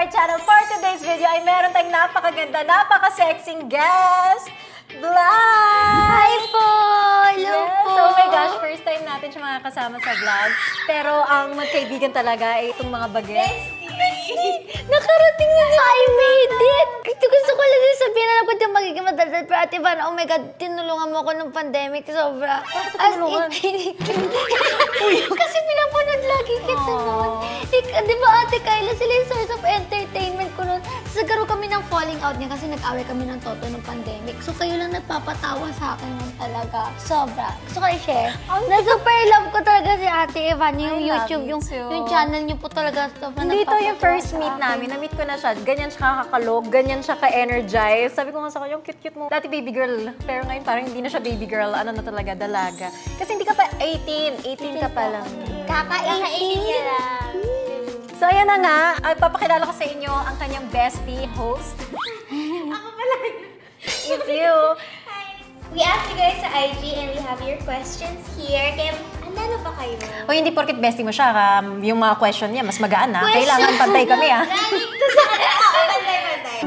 our channel. For today's video ay meron tayong napakaganda, napaka-sexing guest, Blythe! Hi po! Hello po! So, oh my gosh, first time natin siya makakasama sa vlog. Pero ang magkaibigan talaga ay itong mga bagets. Nakarating na niya! I made it! Gusto ko lang din sabihin na ako din magiging madaldal. Pero Ate Ivana, oh my God, tinulungan mo ako nung pandemic. Sobra. Bakit tinulungan? Kasi pinapanood lagi kita noon. Di ba Ate Kyla, sila yung source of entertainment ko noon. Nagkaroon kami ng falling out niya kasi nag-away kami ng Toto nung pandemic. So kayo lang nagpapatawa sa akin noon talaga. Sobra. Gusto ko i-share. Na-super love ko talaga si Ate Ivana, yung YouTube, yung channel niyo po talaga. Sobra dito yung first meet namin. Na-meet ko na siya. Ganyan siya kakakalog, ganyan siya ka-energize. Sabi ko nga sa kanya, yung cute-cute mo. Dati baby girl. Pero ngayon parang hindi na siya baby girl. Ano na talaga, dalaga. Kasi hindi ka pa 18. 18 ka pa lang. Kaka-18 niya lang. So, ayan na nga. Ay, papakilala ko sa inyo ang kanyang bestie host. Ako pala. It's you. Hi. We asked you guys sa IG and we have your questions here. Kaya, ano pa kayo? O, hindi porket bestie mo siya, yung mga question niya, mas magaan na. Kailangan pantay kami, ah. Galing to sa kanila. Oo, pantay.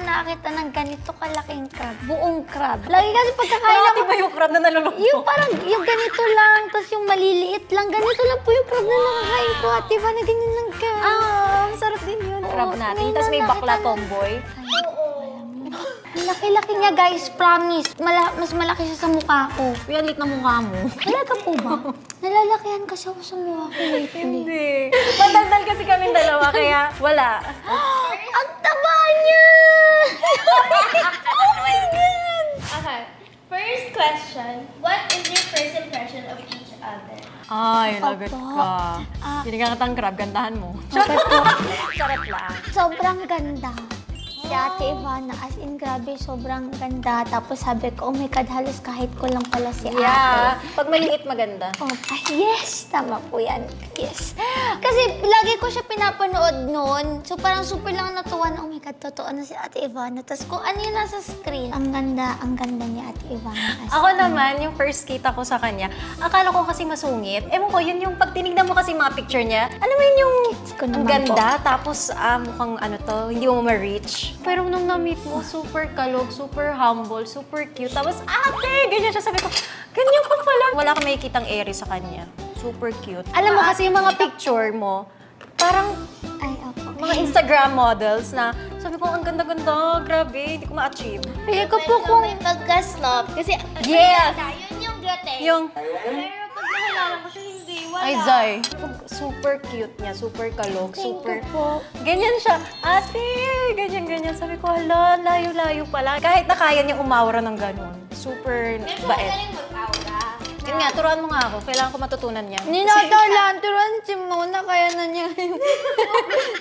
Nakakita ng ganito kalaking crab. Buong crab. Lagi kasi pagkakain Nakati ba yung crab na nalulungkot? Yung parang, yung ganito lang, tapos yung maliliit lang. Ganito lang po yung crab na nakakain ko. Ate ba na ganyan lang ka? Ang sarap din yun. Crab natin. Tapos may bakla tomboy. Oo. Ang laki-laki niya, guys. Promise. Mas malaki siya sa mukha ko. Uy, ang lit na mukha mo. Talaga po ba? Nalalakihan kasi ako sa mukha ko lately. Hindi. Matandal kasi kaming dalawa, kaya wala. Ang taba niya! Oh my God! Okay. First question. What is your first impression of each other? Ay, lagot ka. Binigyan ka ng crab, gandahan mo. Charot lang. Sobrang ganda. Si Ate Ivana, as in grabe, sobrang ganda. Tapos sabi ko, oh my God, halos kahit ko lang pala si Ate. Yeah. Pag maliit, maganda. Oh, yes! Tama po yan. Yes. Kasi lagi ko siya pinapanood noon. So parang super lang natuwa na, oh my God, totoo na si Ate Ivana. Tapos kung ano yung nasa screen, ang ganda ni Ate Ivana. Ako naman, yung first kita ko sa kanya, akala ko kasi masungit. Ewan ko, yun yung pag tinignan mo kasi mga picture niya, alam mo yun yung ang ganda, tapos mukhang ano to, hindi mo ma-reach. Pero nung na-meet mo, super kalog, super humble, super cute. Tapos, ate! Ganyan siya. Sabi ko, ganyan pa pala. Wala ka makikitang airy sa kanya. Super cute. Alam mo kasi yung mga picture mo, parang mga Instagram models na sabi ko, ang ganda-ganda, grabe, hindi ko ma-achieve. Kaya ko po kung pagka-slop. Kasi, yes! Yun yung gate. Yung, Pero pag nakilala ko siya, hindi. Wala. ay, Zay. Super cute niya, super kalog, super... po. Ganyan siya. Ate, ganyan-ganyan. Sabi ko, hala, layo-layo pala. Kahit na kaya niya umawra ng ganun. Super Pero bait. magaling mag-aura. Yun nga, turuan mo nga ako. Kailangan ko matutunan niya. Ninatalan, turuan si Mona, kaya na niya.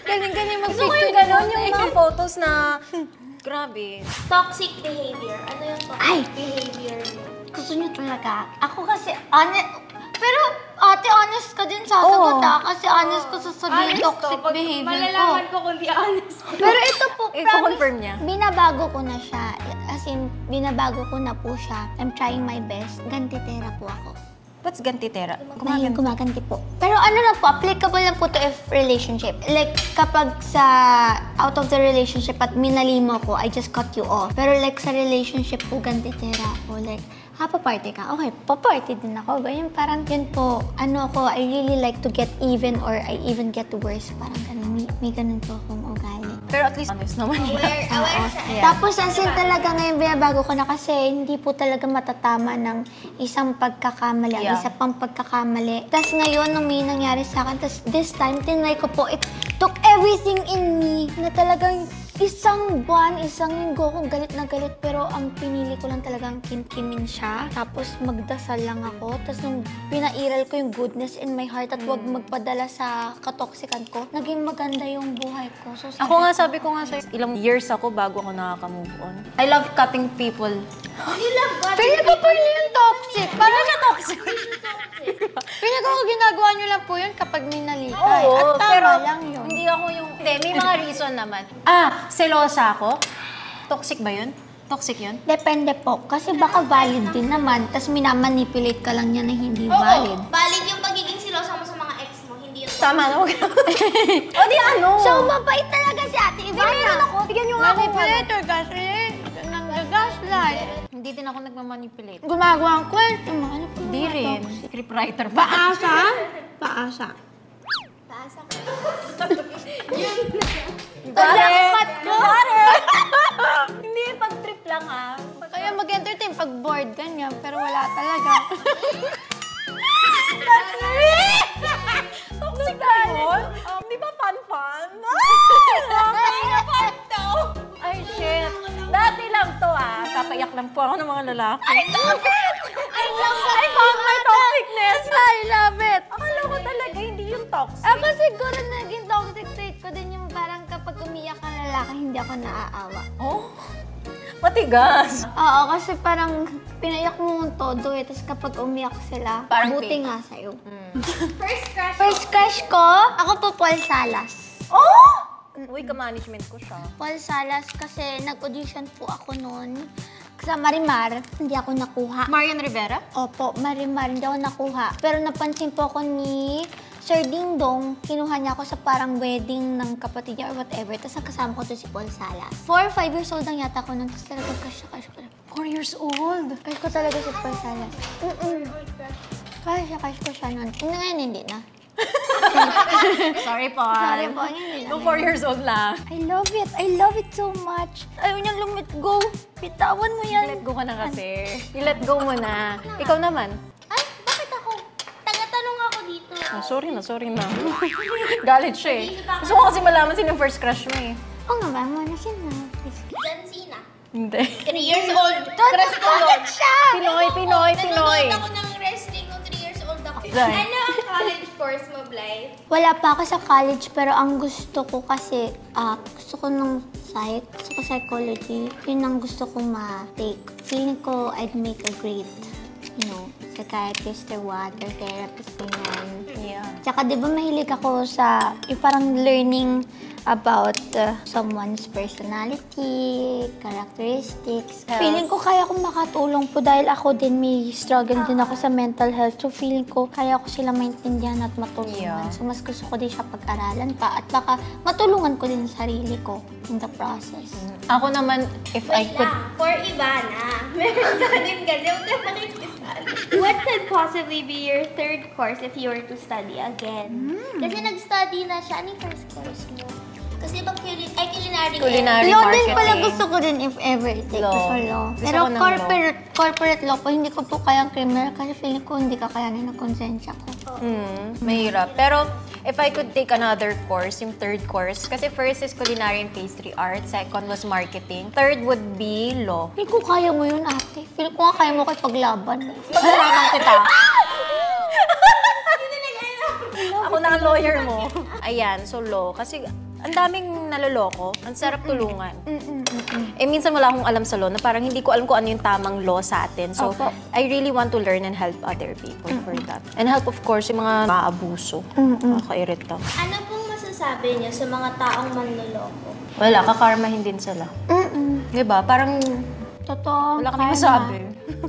Galing-galing Gusto ko mag-picture. yung ganun, yung mga photos na... Grabe. Toxic behavior. Ano yung toxic behavior mo? Gusto niyo talaga? Ako kasi, pero ate, honest ka din sasagot kasi honest ko sasabihin toxic behavior ko. Malalaman ko kung di honest. Pero ito po, I-confirm niya. binabago ko na siya. As in, binabago ko na po siya. I'm trying my best. Gantitera po ako. What's gantitera? Gumaganti po. Pero ano lang po, applicable lang po to if relationship. Like, kapag sa out of the relationship at minalimo ko, I just cut you off. Pero like sa relationship po, gantitera po. Like, pa-party ka? Okay, pa-party din ako. Ganyan, parang yun po, ano ako, I really like to get even or I even get worse. Parang ganun, may ganun po akong ugali. Pero at least honest naman niya. Aware siya. Yeah. Tapos, as in talaga ngayon, binabago ko na kasi hindi po talaga matatama ng isang pagkakamali, ang isa pang pagkakamali. Tapos ngayon, nung may nangyari sa akin, tapos this time, tinry ko po, it took everything in me na talagang isang buwan, isang linggo kong galit na galit, pero ang pinili ko lang talagang kimkimin siya. Tapos magdasal lang ako. Tapos nung pinairal ko yung goodness in my heart at wag magpadala sa katoksikan ko, naging maganda yung buhay ko. So, Sabi ko nga sa ilang years ako bago ako nakaka-move on. I love cutting people. You love God. Pili ko pa rin yung toxic. Parang na toxic. Pili ko ginagawa nyo lang po yun kapag minalikay. Oo, At tama pero lang yun. hindi ako yung... Hindi, may mga reason naman. Selosa ako? Toxic ba yun? Toxic yun? Depende po. Kasi baka valid din naman. Tapos minamanipulate ka lang niya na hindi valid. Valid yung pagiging silosa mo sa mga ex mo, hindi yung... Tama na, huwag na. O di ano? So, mabait talaga si Ate Ivana. Meron ako. Bigyan niyo nga ako. Manipulator kasi. Nag-gaslight. Hindi din ako nagmamanipulate. Gumagawa ang kwento. Hindi rin. Scriptwriter pa. Paasa? Paasa. Taasa ka. Dapat ko! Hindi, pag-trip lang ah. Kaya mag-entertain pag bored ganyan, pero wala talaga. That's it! Toxic ba yun? Di ba fun-fun? Ay, shit. Dati lang to ah. Papayak lang po ako ng mga lalaki. I love it! I found my toxicness! I love it! Akala ko talaga hindi yung toxic. Ako siguro naging toxic trait ko din yung parang kapag umiyak ang lalaki, hindi ako naaawa. Oh? Matigas. Oo, kasi parang pinayak mo yung todo eh. Tapos kapag umiyak sila, Parang buti fake. nga sa'yo. First crush First crush ko, ako po Paul Salas. Oh! Uy, ka-management ko siya. Paul Salas kasi nag-audition po ako noon sa Marimar. Hindi ako nakuha. Marian Rivera? Opo, Marimar, hindi ako nakuha. Pero napansin po ako ni Sir Ding Dong, kinuha niya ako sa parang wedding ng kapatid niya or whatever. Tapos kasama ko doon si Paul Salas. 4 or 5 years old lang yata ako nun. Tapos talaga crush ko. 4 years old. Crush ko talaga si Paul Salas. Crush ko siya nun. Ngayon hindi na. Sorry, Paul. Sorry po, hindi na. Nung 4 years old lang. I love it. I love it so much. Ayaw niyang lumit go. Bitawan mo yan. Let go ka na kasi. I-let go mo na. Ikaw naman. Ay, bakit ako? Taga-tanong ako dito. Oh, sorry na. Galit siya eh. Gusto ko kasi malaman sino yung first crush mo eh. Oo nga ba? Muna siya na. John Cena. Hindi. 3 years old. Crush ko yun. Pinoy. Nanonood ako ng wrestling nung 3 years old ako. Zay. Ano ang college course mo, Blythe? Wala pa ako sa college, pero ang gusto ko kasi, gusto ko ng psych, gusto ko psychology. Yun ang gusto kong ma-take. Feeling ko I'd make a great, psychiatrist or what, or therapist, ganyan. Yeah. Tsaka di ba mahilig ako sa, yung parang learning about someone's personality, characteristics. Yeah. Feeling ko kaya kong makatulong po dahil ako din may struggle din ako sa mental health. So feeling ko kaya ko sila maintindihan at matulungan. Yeah. So mas gusto ko din siya pag-aralan pa at baka matulungan ko din yung sarili ko in the process. Ako naman, if I Wait could... lang, for Ivana, meron ka din kasi huwag ka nakikisali. What could possibly be your third course if you were to study again? Kasi nag-study na siya. Ano yung first course mo? Kasi bang culinary. Culinary. Law din marketing. pala gusto ko din if ever take Law. ko sa law. Gusto Pero ko ng corporate law po, hindi ko po kayang criminal kasi feeling ko hindi kakayanin ng konsensya ko. Mahirap. Pero, if I could take another course, yung third course, kasi first is culinary and pastry art, second was marketing, third would be law. Feeling ko kaya mo yun, ate. Feeling ko nga kaya mo kay paglaban. Pagsalaman kita. Ako na ang lawyer mo. Ayan, so law. Kasi ang daming naloloko. Ang sarap tulungan. Eh, minsan wala akong alam sa law na parang hindi ko alam kung ano yung tamang law sa atin. So, Opo. I really want to learn and help other people for that. And help, of course, yung mga maabuso. Nakakairita. Ano pong masasabi niyo sa mga taong manloloko? Wala, kakarmahin din sila. Diba? Parang Totoo. wala kami karma. masabi.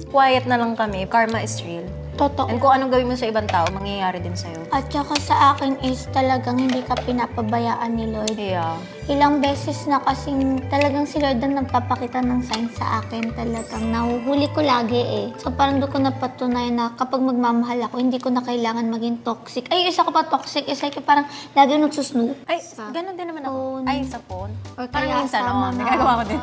Quiet na lang kami. Karma is real. Totoo. And kung anong gawin mo sa ibang tao, mangyayari din sa'yo. At saka sa akin is talagang hindi ka pinapabayaan ni Lord. Yeah. Ilang beses na kasing talagang si Lord ang nagpapakita ng signs sa akin. Talagang nahuhuli ko lagi eh. So parang doon ko napatunayan na kapag magmamahal ako, hindi ko na kailangan maging toxic. Ay, isa ko pa toxic. Isa ko parang lagi nagsusnoop. Ay, ganun din naman ako. phone. Ay, sa phone. Or Parang kaya minsan, sa mga- nagagawa ko din.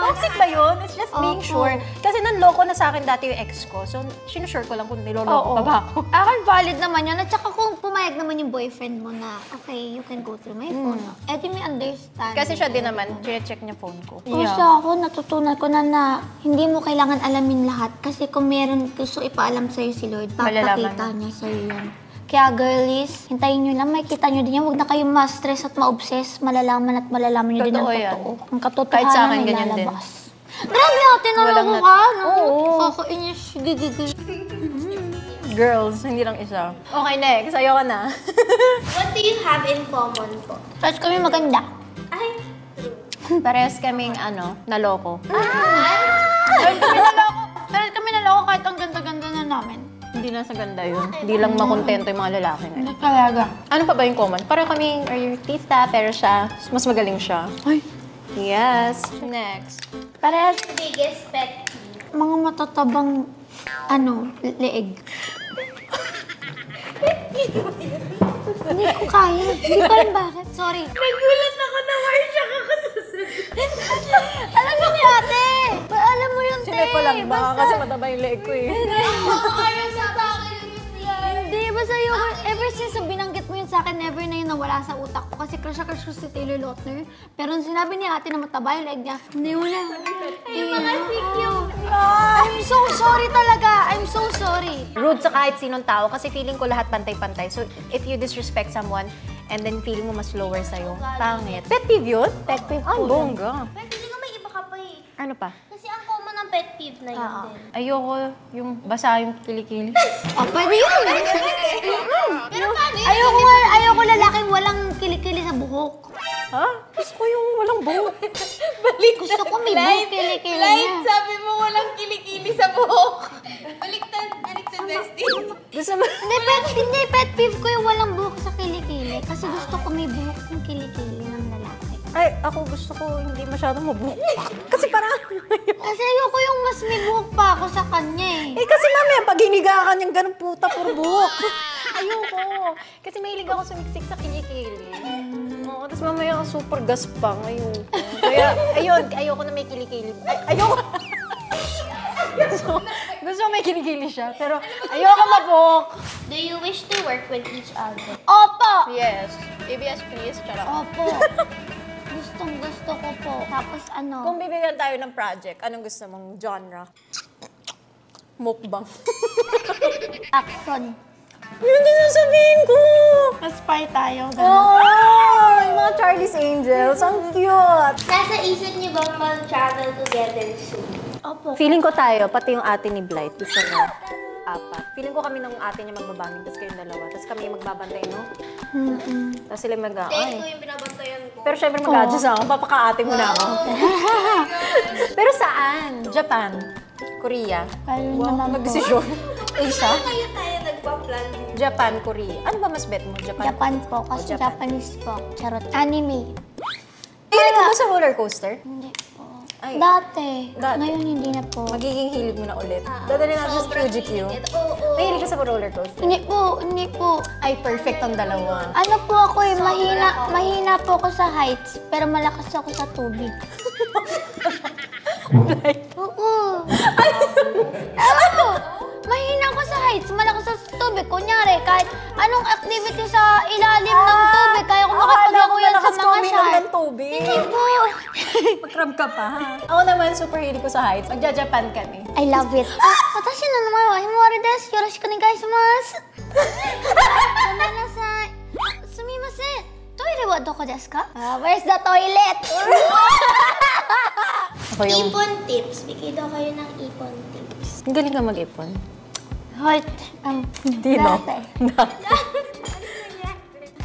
Toxic ba yun? It's just being Opo. sure. Kasi nanloko na sa akin dati yung ex ko. So, sinusure ko lang kung niloloko pa ba ako. Akin valid naman yun. At saka kung pumayag naman yung boyfriend mo na, okay, you can go through my phone. Eh, di may understand. Kasi siya din naman, check niya phone ko. Kasi ako, natutunan ko na hindi mo kailangan alamin lahat. Kasi kung meron gusto ipaalam sa'yo si Lord, Malalaman papakita mo. niya sa'yo yan. Kaya girlies, hintayin nyo lang, makikita nyo din yan. Huwag na kayong ma-stress at ma-obsess. Malalaman at malalaman nyo din ang Totoo yan. totoo. Ang katotohanan Kahit sa akin, ay ganyan din. lalabas. Grabe natin, Walang nalago ka, no? Oo. Kakainis, gigigil. Girls, hindi lang isa. Okay, next. Ayoko na. What do you have in common po? Tapos kami maganda. Ay, Parehas kaming, naloko. Pero kami naloko kahit ang ganda-ganda na namin. Hindi na sa ganda yun. Hindi lang makontento yung mga lalaki na. Hindi talaga. Ano pa ba yung common? Pareho kaming artista, pero siya, mas magaling siya. Ay, Yes. Next. parehas Biggest pet peeve. mga matatabang, leeg. Hindi ko kaya. Hindi ko alam bakit. Sorry. Nagulat ako na Marsha ka kasusunod. Alam mo ni ate! Alam mo yun, te! Sinabi ko lang, baka kasi mataba yung leg ko eh. Ayaw sa akin yung yan. Hindi, basta yung ever since binanggit mo yun sa akin, never na yun nawala sa utak ko. Kasi crush ko si Taylor Lautner. Pero nung sinabi ni ate na mataba yung leg niya, hindi wala. Yung mga cute. I'm so sorry talaga. I'm so sorry. Rude sa kahit sinong tao kasi feeling ko lahat pantay-pantay. So, if you disrespect someone and then feeling mo mas lower sa'yo, pangit. Pet peeve yun? Pet peeve Ang po yun. bongga. Pero hindi ko may iba ka pa eh. Ano pa? Kasi ang common ng pet peeve na yun din. Ayoko yung basa yung kilikili. Oh, pwede yun. Pero paano yun? Ayoko lalaking walang kilikili sa buhok. Ha? Gusto ko yung walang buhok. Gusto ko may buhok kilikili niya. sabi mo walang kilikili sa buhok. Baliktad, Destiny. Gusto mo? Hindi, pet peeve ko yung walang buhok sa kilikili. Kasi gusto ko may buhok yung kilikili ng lalaki. Ay, ako gusto ko hindi masyadong mabuhok. Kasi parang Kasi ayoko yung mas may buhok pa ako sa kanya eh. kasi mamaya pag hinigaan yung ganun puta puro buhok. Ayoko. Kasi mahilig ako sumiksik sa kilikili. Oo, tapos mamaya super gaspang. Ayoko. Kaya, ayoko na may kilikili. Ayoko. gusto ko may kilikili siya, pero ayoko mabuhok. Do you wish to work with each other? Opo! Yes. ABS please. Charot. Opo. Gustong gusto ko po. Tapos Kung bibigyan tayo ng project, anong gusto mong genre? Mukbang. action. Yun din sasabihin ko! Mas-spy tayo. Oh, yung mga Charlie's Angels. Ang cute! Nasa isip niyo bang mag-travel together soon? Opo. Feeling ko tayo, pati yung ate ni Blight. Gusto ko. 4. Feeling ko kami ng ate niya magbabangin, tapos kayong dalawa. Tapos kami yung magbabantay, no? Tapos sila Ito yung binabantayan ko. Pero syempre mag-adjust ako. Papaka-ate mo na ako. Pero saan? Japan? Korea? Ayun naman po. Mag-desisyon. Asia? Kaya tayo nagpa-plan. Japan, Korea. Ano ba mas bet mo? Japan? Japan po. Kasi Japan. Japanese po. Charot. Anime. Hilig ka ba sa roller coaster? Hindi po. Ay. Dati. Dati. Ngayon hindi na po. Magiging hilig mo na ulit. Dadali natin sa Fuji Q. Oo. Mahilig ka sa roller coaster? Hindi po. Hindi po. Ay, perfect ang dalawa. Ano po ako eh, mahina po ako sa heights, pero malakas ako sa tubig. Oo. Oo. Mahina ako sa heights, malakas ako sa tubig. Kunyari, kahit anong activity sa ilalim ng tubig, kaya ko makapag-ako yan sa mga shark. ng tubig. Hindi po. Mag-crab ka pa, ha? Ako naman, super hilig ko sa heights. Magja-Japan kami. I love it. Watashi no namae wa Himawari desu. Yoroshiku onegaishimasu. Gomenasai. Sumimasen. Toilet wa doko desu ka? Where's the toilet? Ako yung... Ipon tips. Bigay daw kayo ng ipon tips. Ang galing ka mag-ipon. Heart. Hindi, no?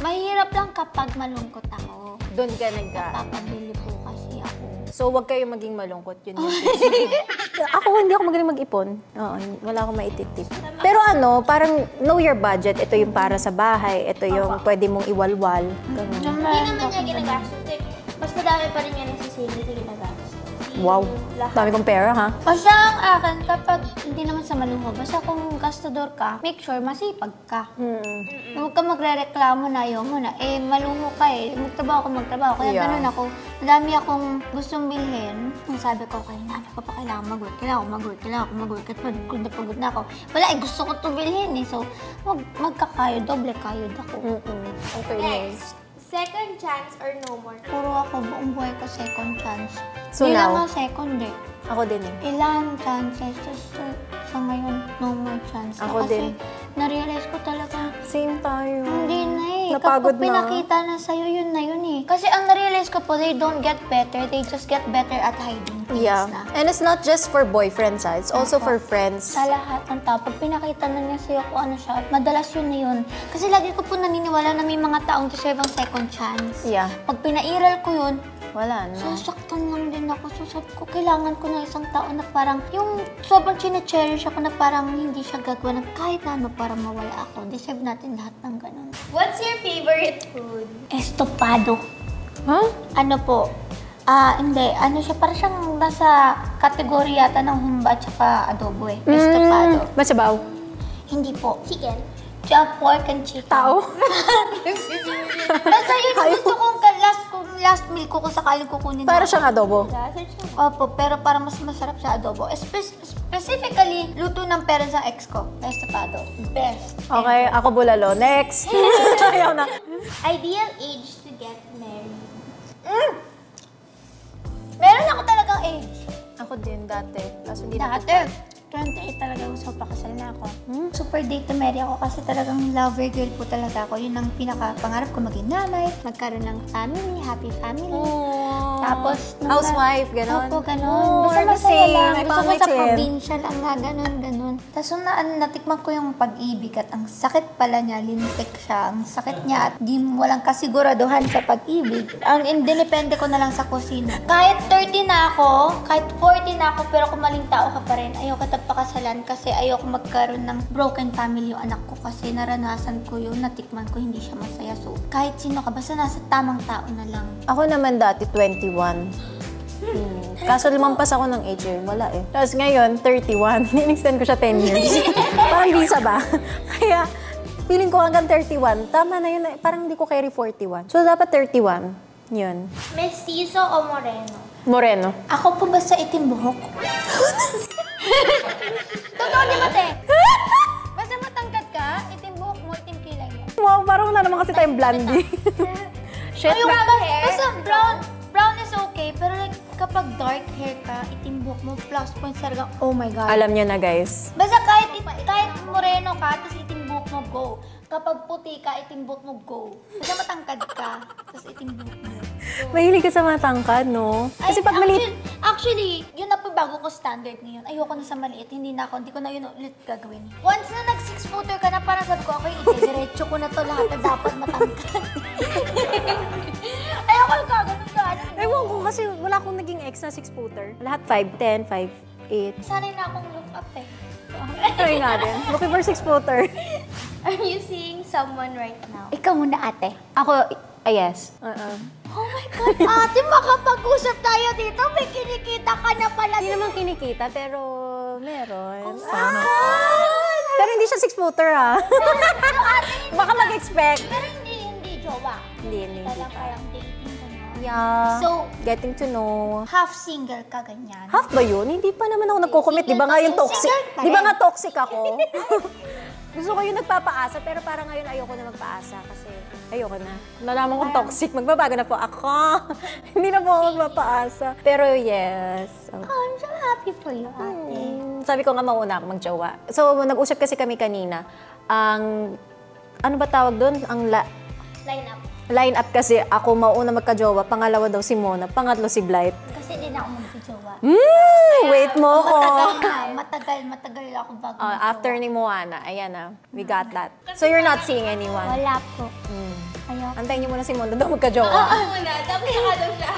Mahirap lang kapag malungkot ako. Doon ka Papabili po kasi ako. So, wag kayo maging malungkot. Yun yung ako, hindi ako magaling mag-ipon. Oo, wala akong maititip. Pero parang know your budget. Ito yung para sa bahay. Ito yung pwede mong iwalwal. Ganun. Hindi naman niya ginagastos. Mas madami pa rin yan yung sisili sa ginagastos. Wow. Dami kong pera, ha? Basta ang akin, kapag hindi naman sa maluho, basta kung gastador ka, make sure masipag ka. Huwag ka magre-reklamo na ayaw mo na. Maluho ka eh. Magtrabaho. Kaya Yeah. ganun ako. Madami akong gustong bilhin. Ang sabi ko, kailangan ko pa kailangan mag-work. Kailangan ko mag-work. At pagod na ako. Wala gusto ko ito bilhin eh. So, magkakayod. Doble kayod ako. Okay, Next. Second chance or no more? Puro ako, buong buhay ko second chance. So Hindi lang now? ako second eh. Ako din eh. Ilan chances, sa ngayon, no more chance. Ako Kasi din. na-realize ko talaga, Same tayo. hindi na eh. Napagod Kapag na. pinakita na sa'yo, yun na yun eh. Kasi ang na-realize ko po, they don't get better, they just get better at hiding things Yeah. na. And it's not just for boyfriends, ha? It's also for friends. Sa lahat ng tao, pag pinakita na niya sa'yo kung ano siya, madalas yun na yun. Kasi lagi ko po naniniwala na may mga taong deserve ang second chance. Yeah. Pag pinairal ko yun, Wala na. Sasaktan lang din ako. So sabi ko, kailangan ko ng isang tao na parang yung sobrang chine-cherish ako na parang hindi siya gagawa ng kahit na ano para mawala ako. Deserve natin lahat ng ganun. What's your favorite food? Estopado. Huh? Ano po? Hindi. Ano siya? Parang siyang nasa kategory yata ng humba at saka adobo eh. Estopado. Masabaw. Hindi po. Chicken. Pork and chicken. Tao. Basta yun yung gusto kong last meal ko kung sakaling kukunin Para ako. siyang adobo. Opo, pero para mas masarap sa adobo. Specifically, luto ng parents ng ex ko. Estopado. Best. Okay, ako bulalo. Next. Ayaw na. Ideal age to get married. Meron ako talagang age. Ako din dati. Kaso hindi na. Dati. 28 talaga gusto ko, pakasal na ako. Super date to marry ako kasi talagang lover girl po talaga ako. Yun ang pinaka-pangarap ko, maging nanay, magkaroon ng family, happy family. Tapos, Housewife, ganon. Opo, ganon. Oh, Basta we're the masaya same. lang. May Gusto ko pamay sa chin. probinsya lang nga, ganon. Tapos natikman ko yung pag-ibig at ang sakit pala niya, lintik siya. Ang sakit niya at walang kasiguraduhan sa pag-ibig. Ang independent ko na lang sa kusina. Kahit 30 na ako, kahit 40 na ako, pero kung maling tao ka pa rin, ayoko pakasalan kasi ayoko magkaroon ng broken family yung anak ko kasi naranasan ko yun, natikman ko, hindi siya masaya. So, kahit sino ka, basta nasa tamang tao na lang. Ako naman dati, 21. Kaso lumampas ako ng age eh. Wala eh. Tapos ngayon, 31. In-extend ko siya 10 years. Parang visa ba? Kaya, feeling ko hanggang 31. Tama na yun. Parang hindi ko carry 41. So, dapat 31. Yun. Mestizo o moreno? Moreno. Ako po ba sa itim buhok? Totoo di ba, te? Basta matangkad ka, itim buhok mo, itim kilay mo. Wow, parang wala naman kasi tayong blondie. Shit, Ayun, basta brown is okay, pero like, kapag dark hair ka, itim buhok mo, plus points talaga, oh my God. Alam nyo na, guys. Basta kahit moreno ka, tapos itim buhok mo, go. Kapag puti ka, itim buhok mo, go. Basta matangkad ka, tapos itim buhok mo. Mahilig ka sa matangkad, no? Kasi pag maliit... Actually, yun na po bago ko standard ngayon. Ayoko na sa maliit, hindi ko na yun ulit gagawin. Once na nag-6-footer ka na, parang sabi ko, okay, ide-diretso ko na to lahat na dapat matangkad. Ayoko yung kagano'n ka. Ewan ko, kasi wala akong naging ex na 6-footer. Lahat 5'10", 5'8". Sanay na akong look up eh. Try nga din. Looking for 6-footer. Are you seeing someone right now? Ikaw muna, ate. Ako, yes. Oh my God, ate, makapag-usap tayo dito. May kinikita ka na pala. Hindi naman kinikita, pero meron. Pero hindi siya 6-footer, ha? Baka mag-expect. Pero hindi jowa. Hindi Parang pa. parang dating ka na. Yeah. So, Getting to know. half single ka ganyan. Half ba yun? Hindi pa naman ako nagko-commit. Di ba nga yung toxic? Single pa Di ba rin. nga toxic ako? Gusto ko yung nagpapaasa, pero parang ngayon ayoko na magpaasa kasi ayoko na. Nalaman kong toxic, magbabago na po ako. Hindi na po ako magpapaasa. Pero yes. Oh, I'm so happy for you, ate. Sabi ko nga mauna ako magjowa. So, nag-usap kasi kami kanina. Ang, ano ba tawag doon? Ang Line up. line up kasi ako mauna magka-jowa, pangalawa daw si Mona, pangatlo si Blight. Kasi din ako magjowa. Wait mo ko. Matagal ako bago After ni Moana, ayan na. We got that. So you're not seeing anyone? Wala po. Ayoko. Antayin niyo muna si Mona daw magka-jowa. Muna, tapos saka daw siya.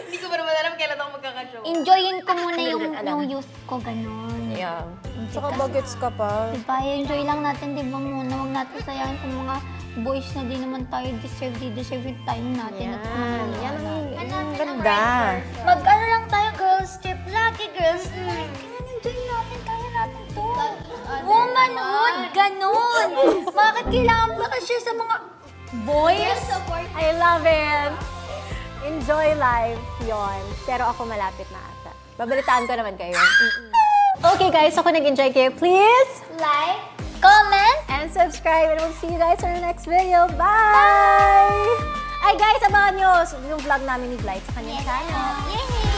Hindi ko pa naman alam kailan ako magkaka-jowa. Enjoyin ko muna Hindi ko yung rin alam. youth ko, ganun. Yeah. Saka bagets ka pa. Diba, enjoy lang natin, diba muna? Huwag natin sayangin sa mga boys na di naman tayo deserve yung time natin. At mga Yan ang Hanapin ang ganda. right person. Mag-ano lang tayo, girls trip. Lucky girls trip. Enjoy natin, kaya natin to. Womanhood, ganun. Bakit kailangan ba kasi sa mga boys? Support. I love it. Enjoy life. Yon. Pero ako malapit na ata. Babalitaan ko naman kayo. Okay guys, so kung nag-enjoy kayo, please Like, comment, and subscribe. And we'll see you guys in the next video. Bye! Ay guys, abangan nyo yung vlog namin ni Blight sa kanyang channel. yay!